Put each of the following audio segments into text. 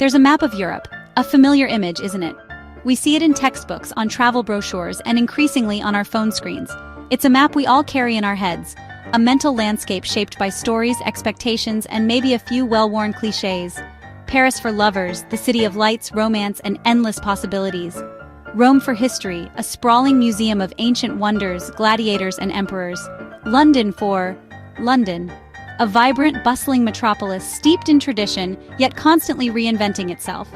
There's a map of Europe, a familiar image, isn't it? We see it in textbooks, on travel brochures, and increasingly on our phone screens. It's a map we all carry in our heads, a mental landscape shaped by stories, expectations, and maybe a few well-worn cliches. Paris for lovers, the city of lights, romance, and endless possibilities. Rome for history, a sprawling museum of ancient wonders, gladiators, and emperors. London for London, a vibrant, bustling metropolis steeped in tradition, yet constantly reinventing itself.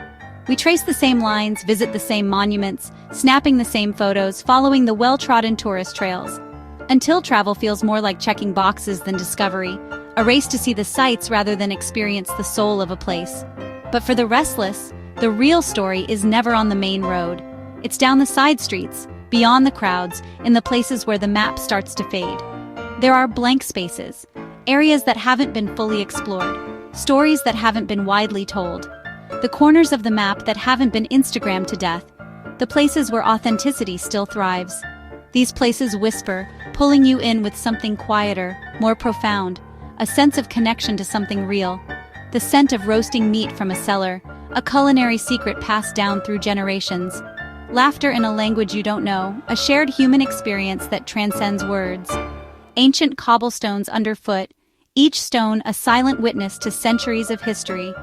We trace the same lines, visit the same monuments, snapping the same photos, following the well-trodden tourist trails. Until travel feels more like checking boxes than discovery, a race to see the sights rather than experience the soul of a place. But for the restless, the real story is never on the main road. It's down the side streets, beyond the crowds, in the places where the map starts to fade. There are blank spaces, areas that haven't been fully explored, stories that haven't been widely told. The corners of the map that haven't been Instagrammed to death, the places where authenticity still thrives. These places whisper, pulling you in with something quieter, more profound, a sense of connection to something real. The scent of roasting meat from a cellar, a culinary secret passed down through generations. Laughter in a language you don't know, a shared human experience that transcends words. Ancient cobblestones underfoot, each stone a silent witness to centuries of history.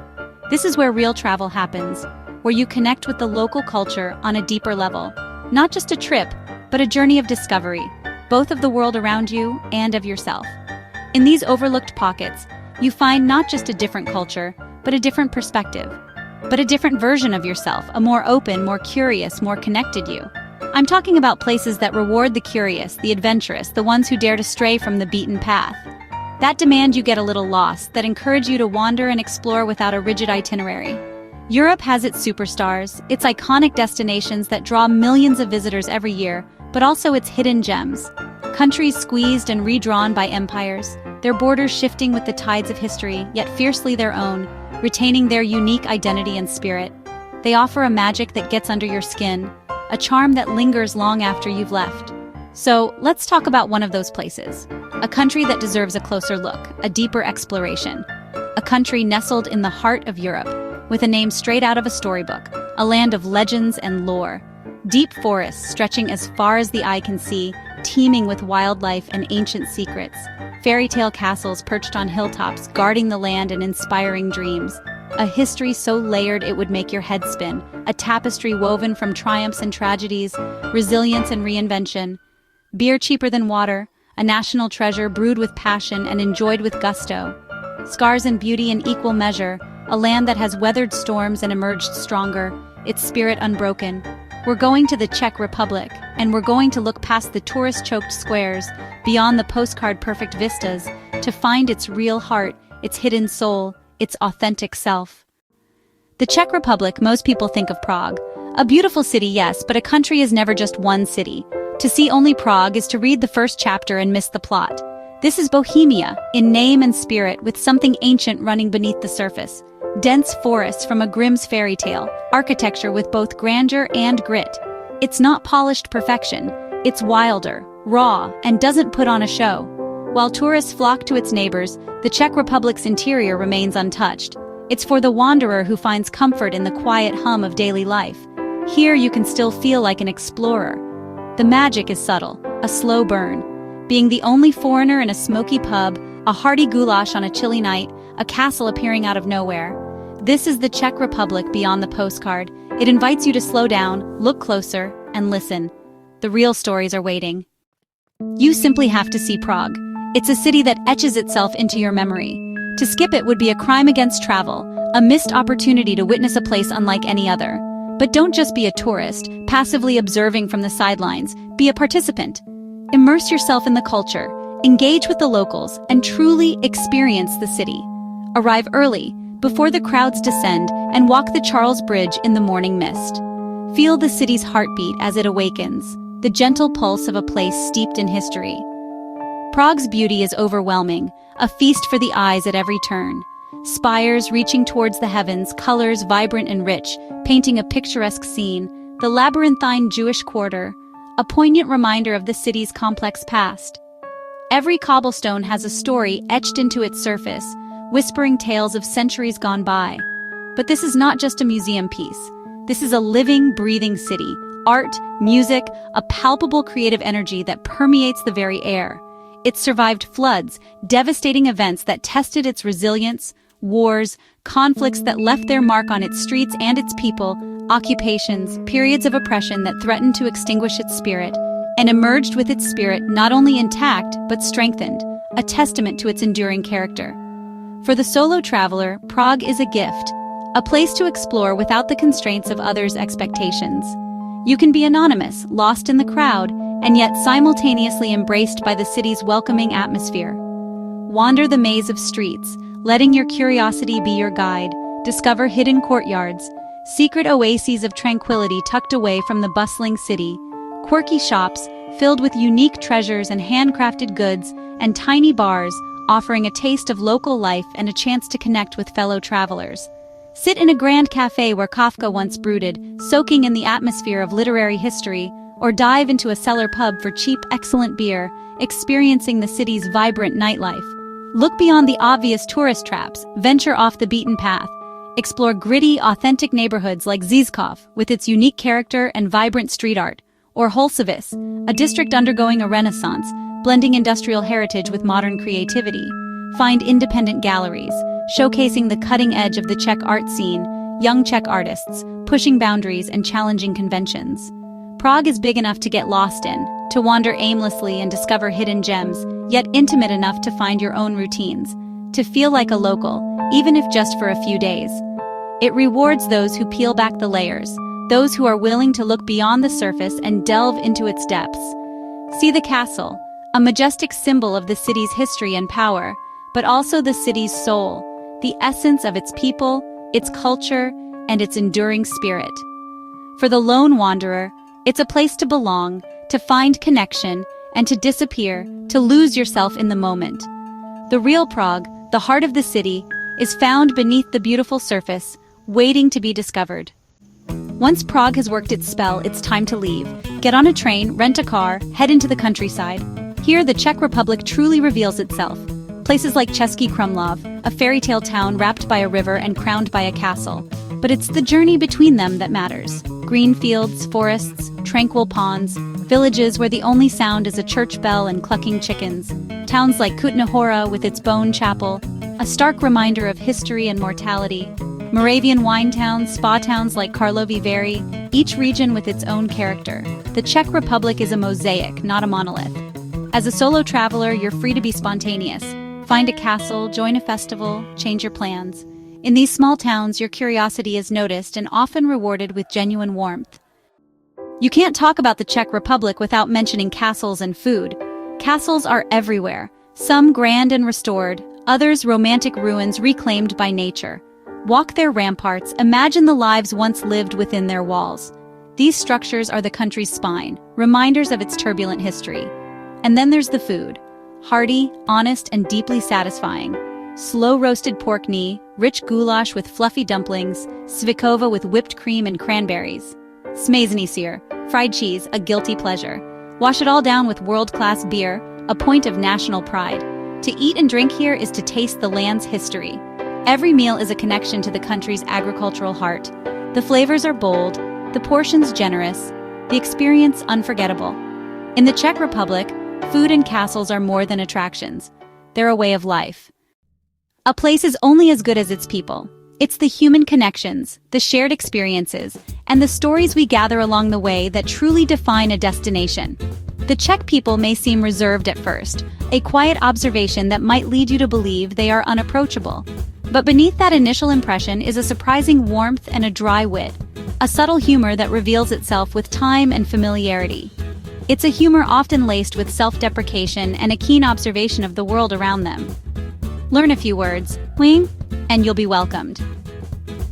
This is where real travel happens, where you connect with the local culture on a deeper level. Not just a trip, but a journey of discovery, both of the world around you and of yourself. In these overlooked pockets, you find not just a different culture, but a different perspective, but a different version of yourself, a more open, more curious, more connected you. I'm talking about places that reward the curious, the adventurous, the ones who dare to stray from the beaten path. That demand you get a little lost, that encourage you to wander and explore without a rigid itinerary. Europe has its superstars, its iconic destinations that draw millions of visitors every year, but also its hidden gems. Countries squeezed and redrawn by empires, their borders shifting with the tides of history, yet fiercely their own, retaining their unique identity and spirit. They offer a magic that gets under your skin, a charm that lingers long after you've left. So, let's talk about one of those places. A country that deserves a closer look, a deeper exploration. A country nestled in the heart of Europe, with a name straight out of a storybook, a land of legends and lore. Deep forests stretching as far as the eye can see, teeming with wildlife and ancient secrets. Fairy tale castles perched on hilltops, guarding the land and inspiring dreams. A history so layered it would make your head spin. A tapestry woven from triumphs and tragedies, resilience and reinvention. Beer cheaper than water, a national treasure brewed with passion and enjoyed with gusto. Scars and beauty in equal measure, a land that has weathered storms and emerged stronger, its spirit unbroken. We're going to the Czech Republic, and we're going to look past the tourist-choked squares, beyond the postcard-perfect vistas, to find its real heart, its hidden soul, its authentic self. The Czech Republic, most people think of Prague. A beautiful city, yes, but a country is never just one city. To see only Prague is to read the first chapter and miss the plot. This is Bohemia, in name and spirit, with something ancient running beneath the surface. Dense forests from a Grimm's fairy tale, architecture with both grandeur and grit. It's not polished perfection, it's wilder, raw, and doesn't put on a show. While tourists flock to its neighbors, the Czech Republic's interior remains untouched. It's for the wanderer who finds comfort in the quiet hum of daily life. Here you can still feel like an explorer. The magic is subtle, a slow burn. Being the only foreigner in a smoky pub, a hearty goulash on a chilly night, a castle appearing out of nowhere. This is the Czech Republic beyond the postcard. It invites you to slow down, look closer, and listen. The real stories are waiting. You simply have to see Prague. It's a city that etches itself into your memory. To skip it would be a crime against travel, a missed opportunity to witness a place unlike any other. But don't just be a tourist, passively observing from the sidelines. Be a participant. Immerse yourself in the culture, engage with the locals, and truly experience the city. Arrive early, before the crowds descend, and walk the Charles Bridge in the morning mist. Feel the city's heartbeat as it awakens, the gentle pulse of a place steeped in history. Prague's beauty is overwhelming, a feast for the eyes at every turn. Spires reaching towards the heavens, colors vibrant and rich, painting a picturesque scene. The labyrinthine Jewish quarter, a poignant reminder of the city's complex past. Every cobblestone has a story etched into its surface, whispering tales of centuries gone by. But this is not just a museum piece. This is a living, breathing city. Art, music, a palpable creative energy that permeates the very air. It survived floods, devastating events that tested its resilience, wars, conflicts that left their mark on its streets and its people, occupations, periods of oppression that threatened to extinguish its spirit, and emerged with its spirit not only intact but strengthened, a testament to its enduring character. For the solo traveler, Prague is a gift, a place to explore without the constraints of others' expectations. You can be anonymous, lost in the crowd, and yet simultaneously embraced by the city's welcoming atmosphere. Wander the maze of streets, letting your curiosity be your guide. Discover hidden courtyards, secret oases of tranquility tucked away from the bustling city, quirky shops filled with unique treasures and handcrafted goods, and tiny bars offering a taste of local life and a chance to connect with fellow travelers. Sit in a grand cafe where Kafka once brooded, soaking in the atmosphere of literary history, or dive into a cellar pub for cheap, excellent beer, experiencing the city's vibrant nightlife. Look beyond the obvious tourist traps, venture off the beaten path. Explore gritty, authentic neighborhoods like Zizkov, with its unique character and vibrant street art, or Holsovec, a district undergoing a renaissance, blending industrial heritage with modern creativity. Find independent galleries, showcasing the cutting edge of the Czech art scene, young Czech artists, pushing boundaries and challenging conventions. Prague is big enough to get lost in, to wander aimlessly and discover hidden gems, yet intimate enough to find your own routines, to feel like a local, even if just for a few days. It rewards those who peel back the layers, those who are willing to look beyond the surface and delve into its depths. See the castle, a majestic symbol of the city's history and power, but also the city's soul, the essence of its people, its culture, and its enduring spirit. For the lone wanderer, it's a place to belong, to find connection, and to disappear, to lose yourself in the moment. The real Prague, the heart of the city, is found beneath the beautiful surface, waiting to be discovered. Once Prague has worked its spell, it's time to leave. Get on a train, rent a car, head into the countryside. Here, the Czech Republic truly reveals itself. Places like Český Krumlov, a fairy tale town wrapped by a river and crowned by a castle. But it's the journey between them that matters. Green fields, forests, tranquil ponds, villages where the only sound is a church bell and clucking chickens. Towns like Kutná Hora with its bone chapel, a stark reminder of history and mortality. Moravian wine towns, spa towns like Karlovy Vary, each region with its own character. The Czech Republic is a mosaic, not a monolith. As a solo traveler, you're free to be spontaneous. Find a castle, join a festival, change your plans. In these small towns, your curiosity is noticed and often rewarded with genuine warmth. You can't talk about the Czech Republic without mentioning castles and food. Castles are everywhere, some grand and restored, others romantic ruins reclaimed by nature. Walk their ramparts, imagine the lives once lived within their walls. These structures are the country's spine, reminders of its turbulent history. And then there's the food. Hearty, honest, and deeply satisfying. Slow-roasted pork knee, rich goulash with fluffy dumplings, svikova with whipped cream and cranberries. Smažný syr, fried cheese, a guilty pleasure. Wash it all down with world-class beer, a point of national pride. To eat and drink here is to taste the land's history. Every meal is a connection to the country's agricultural heart. The flavors are bold, the portions generous, the experience unforgettable. In the Czech Republic, food and castles are more than attractions. They're a way of life. A place is only as good as its people. It's the human connections, the shared experiences, and the stories we gather along the way that truly define a destination. The Czech people may seem reserved at first, a quiet observation that might lead you to believe they are unapproachable. But beneath that initial impression is a surprising warmth and a dry wit, a subtle humor that reveals itself with time and familiarity. It's a humor often laced with self-deprecation and a keen observation of the world around them. Learn a few words, wing, and you'll be welcomed.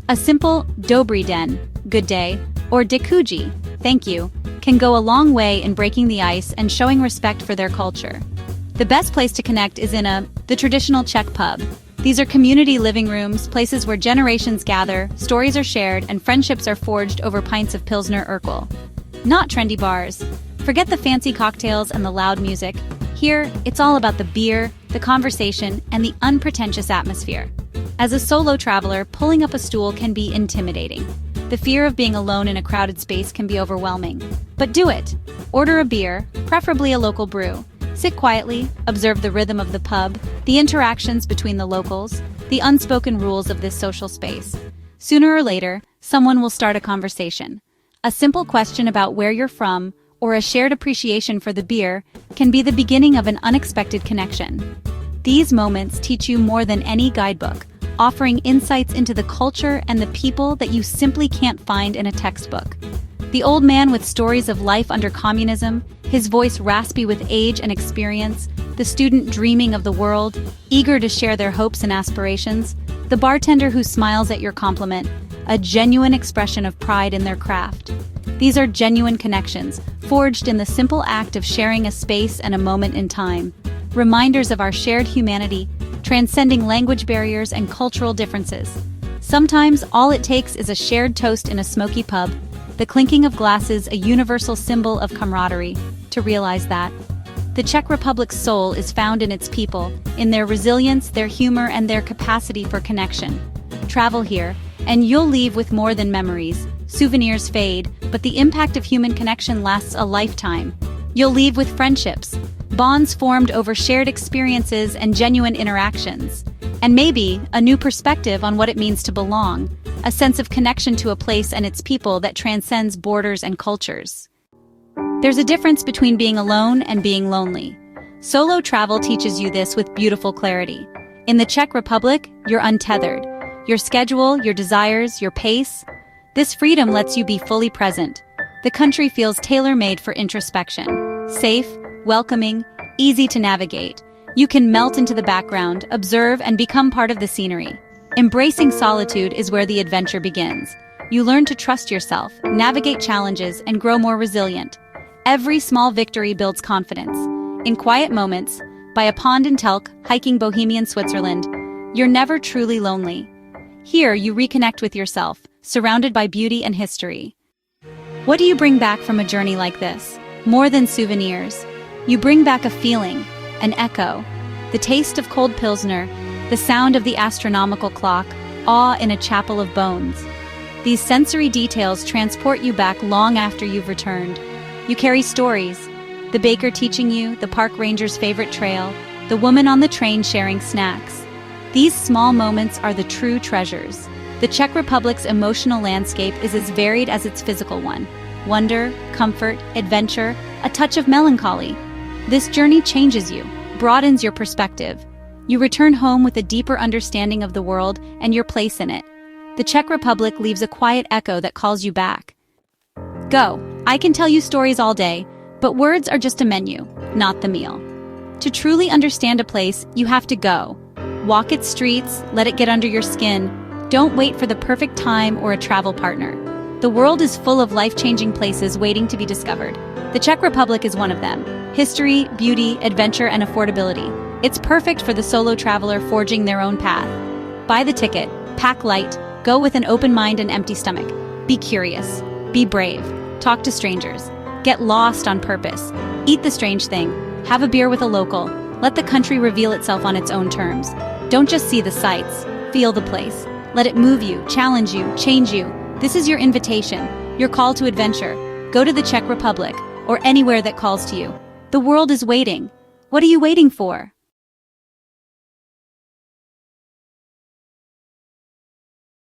A simple Dobrý den, good day, or Děkuji, thank you, can go a long way in breaking the ice and showing respect for their culture. The best place to connect is in the traditional Czech pub. These are community living rooms, places where generations gather, stories are shared, and friendships are forged over pints of Pilsner Urquell. Not trendy bars. Forget the fancy cocktails and the loud music. Here, it's all about the beer, the conversation, and the unpretentious atmosphere. As a solo traveler, pulling up a stool can be intimidating. The fear of being alone in a crowded space can be overwhelming. But do it. Order a beer, preferably a local brew. Sit quietly, observe the rhythm of the pub, the interactions between the locals, the unspoken rules of this social space. Sooner or later, someone will start a conversation. A simple question about where you're from, or a shared appreciation for the beer, can be the beginning of an unexpected connection. These moments teach you more than any guidebook, offering insights into the culture and the people that you simply can't find in a textbook. The old man with stories of life under communism, his voice raspy with age and experience, the student dreaming of the world, eager to share their hopes and aspirations, the bartender who smiles at your compliment, a genuine expression of pride in their craft. These are genuine connections, forged in the simple act of sharing a space and a moment in time. Reminders of our shared humanity, transcending language barriers and cultural differences. Sometimes all it takes is a shared toast in a smoky pub, the clinking of glasses a universal symbol of camaraderie, to realize that. The Czech Republic's soul is found in its people, in their resilience, their humor, and their capacity for connection. Travel here, and you'll leave with more than memories. Souvenirs fade, but the impact of human connection lasts a lifetime. You'll leave with friendships, bonds formed over shared experiences and genuine interactions. And maybe a new perspective on what it means to belong, a sense of connection to a place and its people that transcends borders and cultures. There's a difference between being alone and being lonely. Solo travel teaches you this with beautiful clarity. In the Czech Republic, you're untethered. Your schedule, your desires, your pace. This freedom lets you be fully present. The country feels tailor-made for introspection. Safe, welcoming, easy to navigate. You can melt into the background, observe, and become part of the scenery. Embracing solitude is where the adventure begins. You learn to trust yourself, navigate challenges, and grow more resilient. Every small victory builds confidence. In quiet moments, by a pond in Telk, hiking Bohemian Switzerland, you're never truly lonely. Here, you reconnect with yourself, surrounded by beauty and history. What do you bring back from a journey like this? More than souvenirs. You bring back a feeling, an echo, the taste of cold Pilsner, the sound of the astronomical clock, awe in a chapel of bones. These sensory details transport you back long after you've returned. You carry stories, the baker teaching you, the park ranger's favorite trail, the woman on the train sharing snacks. These small moments are the true treasures. The Czech Republic's emotional landscape is as varied as its physical one. Wonder, comfort, adventure, a touch of melancholy. This journey changes you, broadens your perspective. You return home with a deeper understanding of the world and your place in it. The Czech Republic leaves a quiet echo that calls you back. Go. I can tell you stories all day, but words are just a menu, not the meal. To truly understand a place, you have to go. Walk its streets, let it get under your skin. Don't wait for the perfect time or a travel partner. The world is full of life-changing places waiting to be discovered. The Czech Republic is one of them. History, beauty, adventure, and affordability. It's perfect for the solo traveler forging their own path. Buy the ticket, pack light, go with an open mind and empty stomach. Be curious, be brave, talk to strangers, get lost on purpose, eat the strange thing, have a beer with a local, let the country reveal itself on its own terms. Don't just see the sights, feel the place. Let it move you, challenge you, change you. This is your invitation, your call to adventure. Go to the Czech Republic, or anywhere that calls to you. The world is waiting. What are you waiting for?